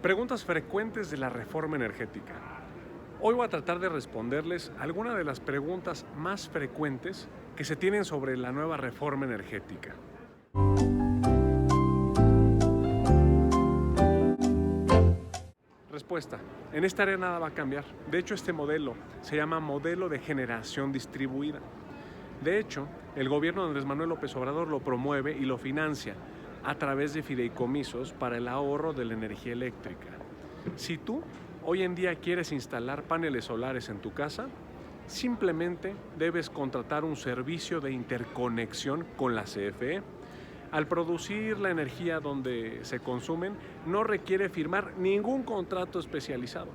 Preguntas frecuentes de la reforma energética. Hoy voy a tratar de responderles algunas de las preguntas más frecuentes que se tienen sobre la nueva reforma energética. Respuesta. En esta área nada va a cambiar. De hecho, este modelo se llama modelo de generación distribuida. De hecho, el gobierno de Andrés Manuel López Obrador lo promueve y lo financia a través de fideicomisos para el ahorro de la energía eléctrica. Si tú hoy en día quieres instalar paneles solares en tu casa, simplemente debes contratar un servicio de interconexión con la CFE. Al producir la energía donde se consumen, no requiere firmar ningún contrato especializado.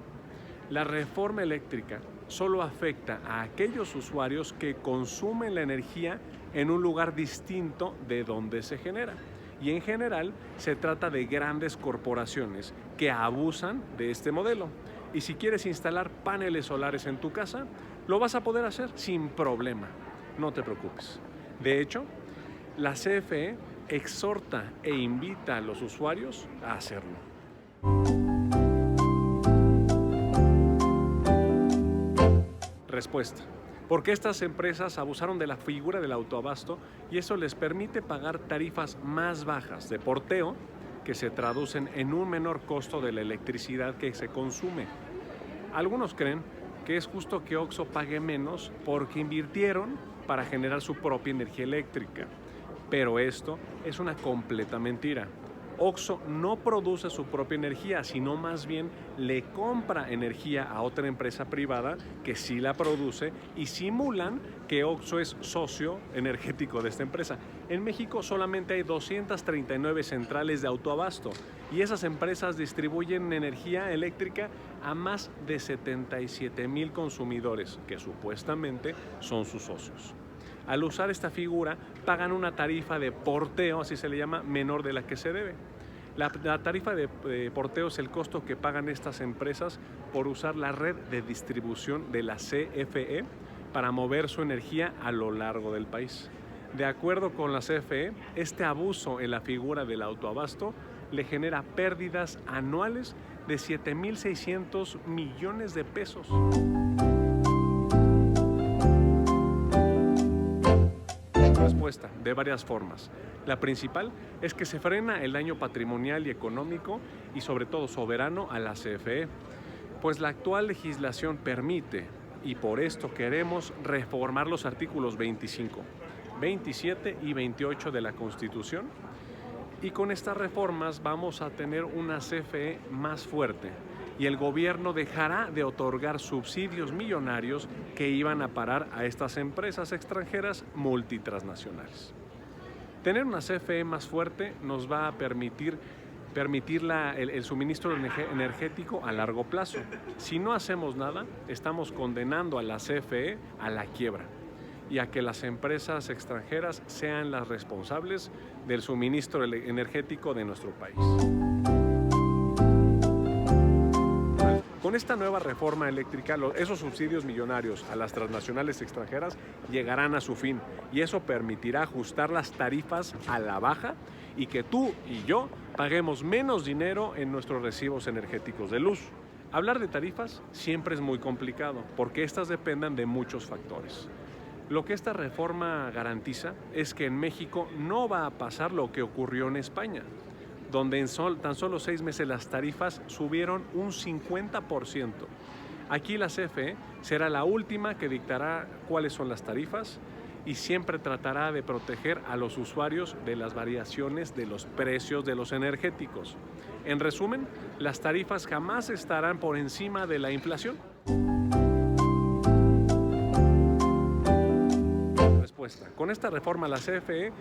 La reforma eléctrica solo afecta a aquellos usuarios que consumen la energía en un lugar distinto de donde se genera. Y en general se trata de grandes corporaciones que abusan de este modelo. Y si quieres instalar paneles solares en tu casa, lo vas a poder hacer sin problema. No te preocupes. De hecho, la CFE exhorta e invita a los usuarios a hacerlo. Respuesta. Porque estas empresas abusaron de la figura del autoabasto y eso les permite pagar tarifas más bajas de porteo que se traducen en un menor costo de la electricidad que se consume. Algunos creen que es justo que OXXO pague menos porque invirtieron para generar su propia energía eléctrica. Pero esto es una completa mentira. OXXO no produce su propia energía, sino más bien le compra energía a otra empresa privada que sí la produce y simulan que OXXO es socio energético de esta empresa. En México solamente hay 239 centrales de autoabasto y esas empresas distribuyen energía eléctrica a más de 77,000 consumidores que supuestamente son sus socios. Al usar esta figura, pagan una tarifa de porteo, así se le llama, menor de la que se debe. La tarifa de porteo es el costo que pagan estas empresas por usar la red de distribución de la CFE para mover su energía a lo largo del país. De acuerdo con la CFE, este abuso en la figura del autoabasto le genera pérdidas anuales de 7,600 millones de pesos. Respuesta, de varias formas. La principal es que se frena el daño patrimonial y económico y sobre todo soberano a la CFE, pues la actual legislación permite, y por esto queremos reformar los artículos 25, 27 y 28 de la Constitución, y con estas reformas vamos a tener una CFE más fuerte y el gobierno dejará de otorgar subsidios millonarios que iban a parar a estas empresas extranjeras multitransnacionales. Tener una CFE más fuerte nos va a permitir el suministro energético a largo plazo. Si no hacemos nada, estamos condenando a la CFE a la quiebra y a que las empresas extranjeras sean las responsables del suministro energético de nuestro país. Con esta nueva reforma eléctrica, esos subsidios millonarios a las transnacionales extranjeras llegarán a su fin y eso permitirá ajustar las tarifas a la baja y que tú y yo paguemos menos dinero en nuestros recibos energéticos de luz. Hablar de tarifas siempre es muy complicado porque estas dependen de muchos factores. Lo que esta reforma garantiza es que en México no va a pasar lo que ocurrió en España, donde en tan solo 6 meses las tarifas subieron un 50%. Aquí la CFE será la última que dictará cuáles son las tarifas y siempre tratará de proteger a los usuarios de las variaciones de los precios de los energéticos. En resumen, las tarifas jamás estarán por encima de la inflación. Respuesta. Con esta reforma la CFE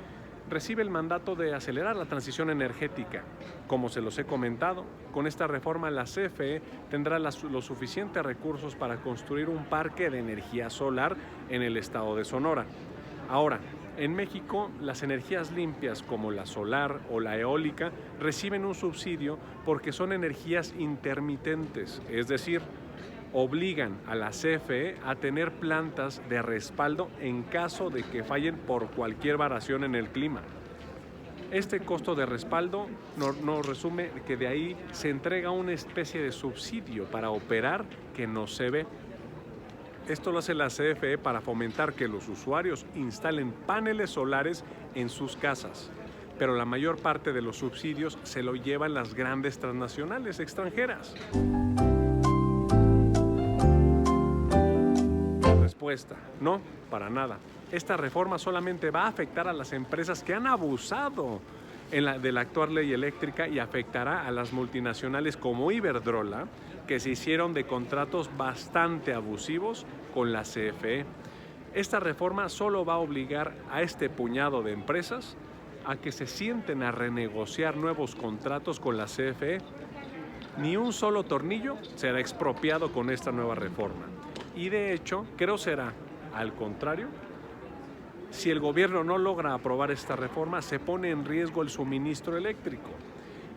recibe el mandato de acelerar la transición energética. Como se los he comentado, con esta reforma la CFE tendrá los suficientes recursos para construir un parque de energía solar en el estado de Sonora. Ahora, en México, las energías limpias como la solar o la eólica reciben un subsidio porque son energías intermitentes, es decir, obligan a la CFE a tener plantas de respaldo en caso de que fallen por cualquier variación en el clima. Este costo de respaldo nos resume que de ahí se entrega una especie de subsidio para operar que no se ve. Esto lo hace la CFE para fomentar que los usuarios instalen paneles solares en sus casas, pero la mayor parte de los subsidios se lo llevan las grandes transnacionales extranjeras. Respuesta: no, para nada. Esta reforma solamente va a afectar a las empresas que han abusado de la actual ley eléctrica y afectará a las multinacionales como Iberdrola, que se hicieron de contratos bastante abusivos con la CFE. Esta reforma solo va a obligar a este puñado de empresas a que se sienten a renegociar nuevos contratos con la CFE. Ni un solo tornillo será expropiado con esta nueva reforma. Y de hecho, creo será al contrario. Si el gobierno no logra aprobar esta reforma, se pone en riesgo el suministro eléctrico.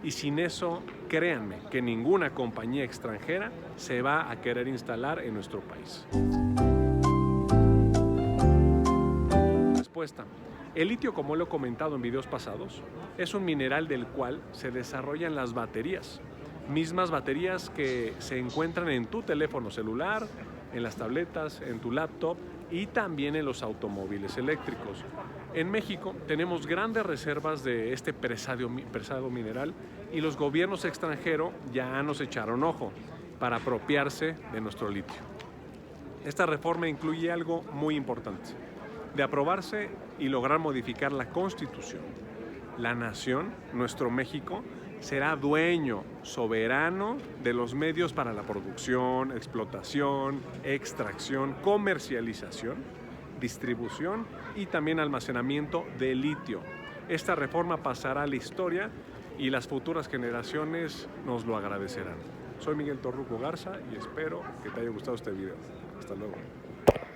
Y sin eso, créanme que ninguna compañía extranjera se va a querer instalar en nuestro país. Respuesta: el litio, como lo he comentado en videos pasados, es un mineral del cual se desarrollan las baterías. Mismas baterías que se encuentran en tu teléfono celular, en las tabletas, en tu laptop y también en los automóviles eléctricos. En México tenemos grandes reservas de este preciado mineral y los gobiernos extranjeros ya nos echaron ojo para apropiarse de nuestro litio. Esta reforma incluye algo muy importante. De aprobarse y lograr modificar la Constitución, la nación, nuestro México, será dueño, soberano de los medios para la producción, explotación, extracción, comercialización, distribución y también almacenamiento de litio. Esta reforma pasará a la historia y las futuras generaciones nos lo agradecerán. Soy Miguel Torruco Garza y espero que te haya gustado este video. Hasta luego.